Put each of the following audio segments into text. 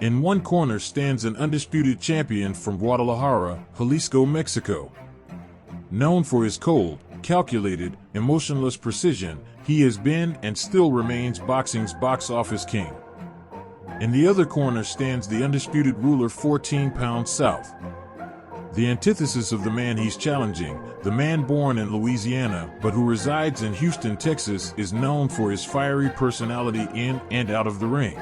In one corner stands an undisputed champion from Guadalajara, Jalisco, Mexico. Known for his cold, calculated, emotionless precision, he has been and still remains boxing's box office king. In the other corner stands the undisputed ruler 14 pounds south. The antithesis of the man he's challenging, the man born in Louisiana but who resides in Houston, Texas, is known for his fiery personality in and out of the ring.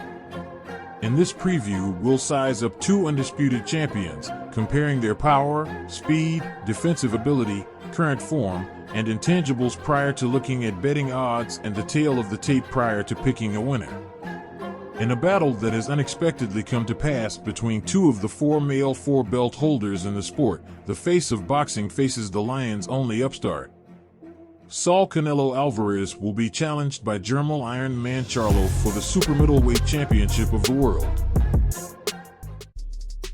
In this preview, we'll size up two undisputed champions, comparing their power, speed, defensive ability, current form, and intangibles prior to looking at betting odds and the tail of the tape prior to picking a winner. In a battle that has unexpectedly come to pass between two of the four male four-belt holders in the sport, the face of boxing faces the Lions' only upstart. Saul Canelo Alvarez will be challenged by German Iron Man Charlo for the super middleweight championship of the world.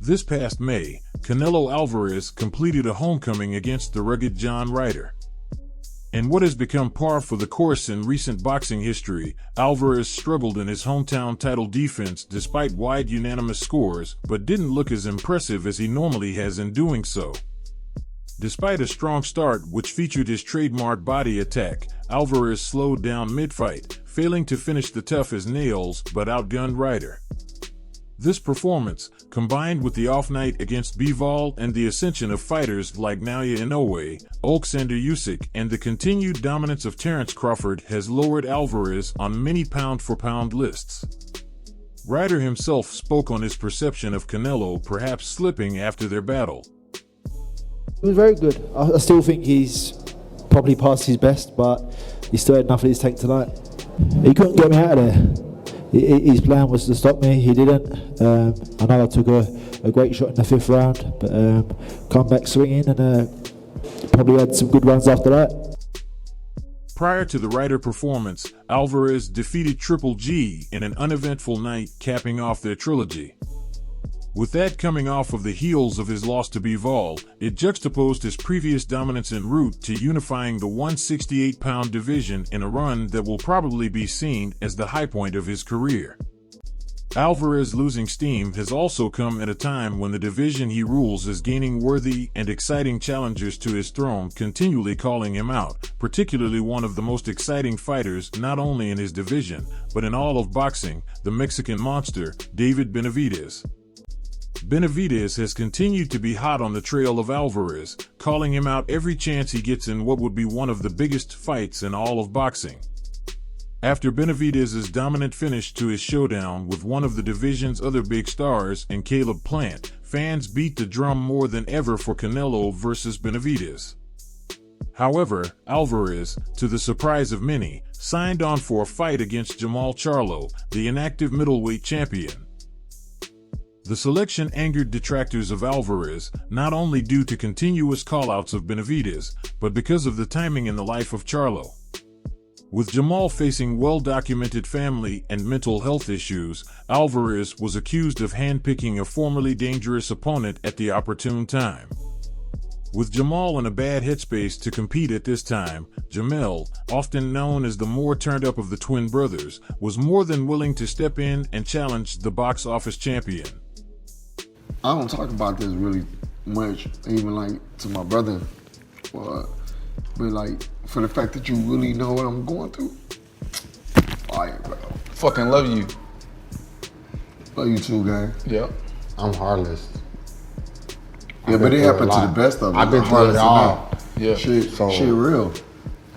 This past May, Canelo Alvarez completed a homecoming against the rugged John Ryder. In what has become par for the course in recent boxing history, Alvarez struggled in his hometown title defense despite wide unanimous scores, but didn't look as impressive as he normally has in doing so. Despite a strong start which featured his trademark body attack, Alvarez slowed down mid-fight, failing to finish the tough as nails but outgunned Ryder. This performance, combined with the off night against Bivol and the ascension of fighters like Naoya Inoue, Alexander Usyk, and the continued dominance of Terence Crawford, has lowered Alvarez on many pound-for-pound lists. Ryder himself spoke on his perception of Canelo perhaps slipping after their battle. It was very good. I still think he's probably past his best, but he still had enough in his tank tonight. He couldn't get me out of there. His plan was to stop me, he didn't. I know I took a great shot in the 5th round, but come back swinging and probably had some good runs after that. Prior to the Ryder performance, Alvarez defeated Triple G in an uneventful night, capping off their trilogy. With that coming off of the heels of his loss to Bivol, it juxtaposed his previous dominance en route to unifying the 168-pound division in a run that will probably be seen as the high point of his career. Alvarez losing steam has also come at a time when the division he rules is gaining worthy and exciting challengers to his throne, continually calling him out, particularly one of the most exciting fighters not only in his division, but in all of boxing, the Mexican monster, David Benavidez. Benavidez has continued to be hot on the trail of Alvarez, calling him out every chance he gets in what would be one of the biggest fights in all of boxing. After Benavidez's dominant finish to his showdown with one of the division's other big stars in Caleb Plant, fans beat the drum more than ever for Canelo versus Benavidez. However, Alvarez, to the surprise of many, signed on for a fight against Jermall Charlo, the inactive middleweight champion. The selection angered detractors of Alvarez, not only due to continuous callouts of Benavidez, but because of the timing in the life of Charlo. With Jermall facing well-documented family and mental health issues, Alvarez was accused of handpicking a formerly dangerous opponent at the opportune time. With Jermall in a bad headspace to compete at this time, Jermell, often known as the more turned up of the twin brothers, was more than willing to step in and challenge the box office champion. I don't talk about this really much, even like to my brother, but like for the fact that you really know what I'm going through, fire, bro. Fucking love you. Love you too, gang. Yep. I'm heartless. Yeah, but it happened to the best of us. I've been through it all. Yeah. Shit real.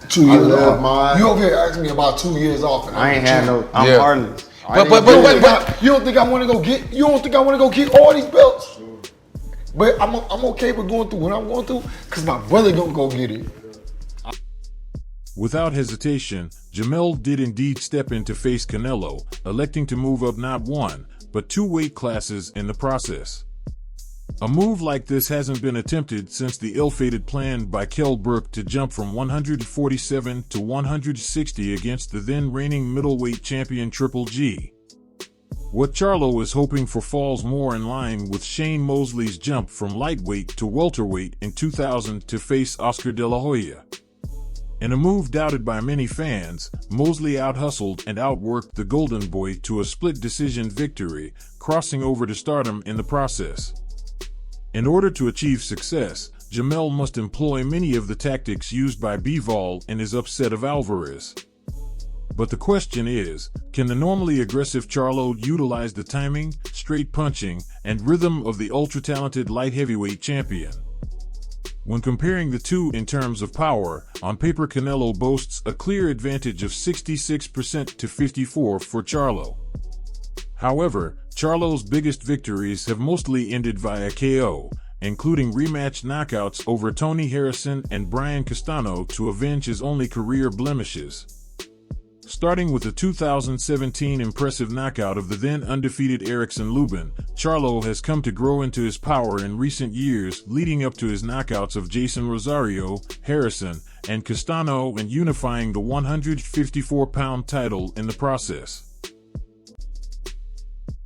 2 years off. You over here asking me about 2 years off, and I ain't had no. I'm Yeah. heartless. But you don't think I want to go get? You don't think I want to go get all these belts? But I'm okay with going through what I'm going through, cause my brother gonna go get it. Without hesitation, Jermell did indeed step in to face Canelo, electing to move up not one, but 2 weight classes in the process. A move like this hasn't been attempted since the ill-fated plan by Kell Brook to jump from 147 to 160 against the then reigning middleweight champion Triple G. What Charlo is hoping for falls more in line with Shane Mosley's jump from lightweight to welterweight in 2000 to face Oscar De La Hoya. In a move doubted by many fans, Mosley out-hustled and outworked the Golden Boy to a split decision victory, crossing over to stardom in the process. In order to achieve success, Jamel must employ many of the tactics used by Bivol in his upset of Alvarez. But the question is, can the normally aggressive Charlo utilize the timing, straight punching, and rhythm of the ultra-talented light heavyweight champion? When comparing the two in terms of power, on paper Canelo boasts a clear advantage of 66% to 54% for Charlo. However, Charlo's biggest victories have mostly ended via KO, including rematch knockouts over Tony Harrison and Brian Castano to avenge his only career blemishes. Starting with the 2017 impressive knockout of the then undefeated Erickson Lubin, Charlo has come to grow into his power in recent years, leading up to his knockouts of Jason Rosario, Harrison, and Castano, and unifying the 154-pound title in the process.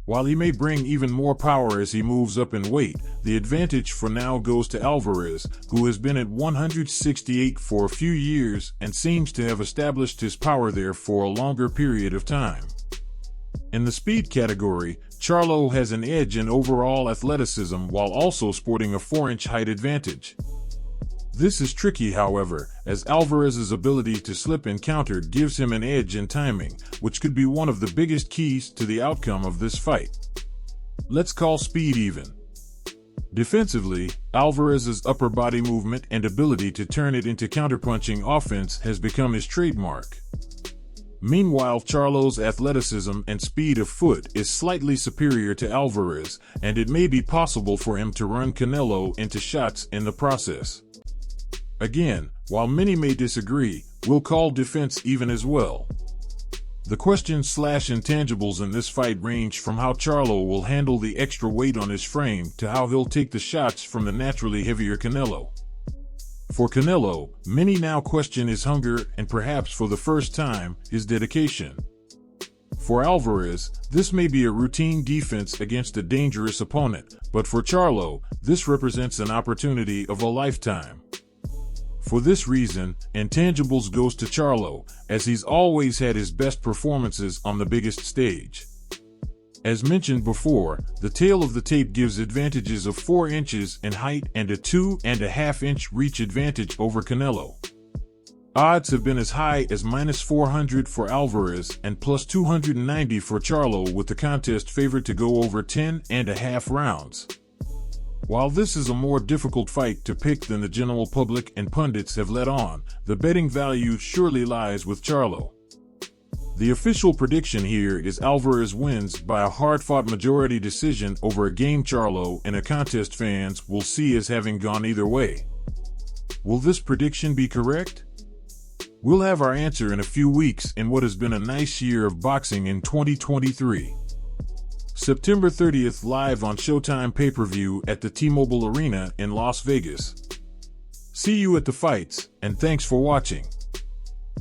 While he may bring even more power as he moves up in weight, the advantage for now goes to Alvarez, who has been at 168 for a few years and seems to have established his power there for a longer period of time. In the speed category, Charlo has an edge in overall athleticism while also sporting a 4-inch height advantage. This is tricky, however, as Alvarez's ability to slip and counter gives him an edge in timing, which could be one of the biggest keys to the outcome of this fight. Let's call speed even. Defensively, Alvarez's upper body movement and ability to turn it into counterpunching offense has become his trademark. Meanwhile, Charlo's athleticism and speed of foot is slightly superior to Alvarez, and it may be possible for him to run Canelo into shots in the process. Again, while many may disagree, we'll call defense even as well. The questions/intangibles in this fight range from how Charlo will handle the extra weight on his frame to how he'll take the shots from the naturally heavier Canelo. For Canelo, many now question his hunger and perhaps for the first time, his dedication. For Alvarez, this may be a routine defense against a dangerous opponent, but for Charlo, this represents an opportunity of a lifetime. For this reason, intangibles goes to Charlo, as he's always had his best performances on the biggest stage. As mentioned before, the tail of the tape gives advantages of 4 inches in height and a 2.5-inch reach advantage over Canelo. Odds have been as high as -400 for Alvarez and +290 for Charlo, with the contest favored to go over 10.5 rounds. While this is a more difficult fight to pick than the general public and pundits have let on, the betting value surely lies with Charlo. The official prediction here is Alvarez wins by a hard-fought majority decision over a game Charlo in a contest fans will see as having gone either way. Will this prediction be correct? We'll have our answer in a few weeks in what has been a nice year of boxing in 2023. September 30th live on Showtime pay-per-view at the T-Mobile Arena in Las Vegas. See you at the fights, and thanks for watching.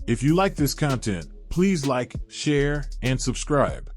If you like this content, please like, share, and subscribe.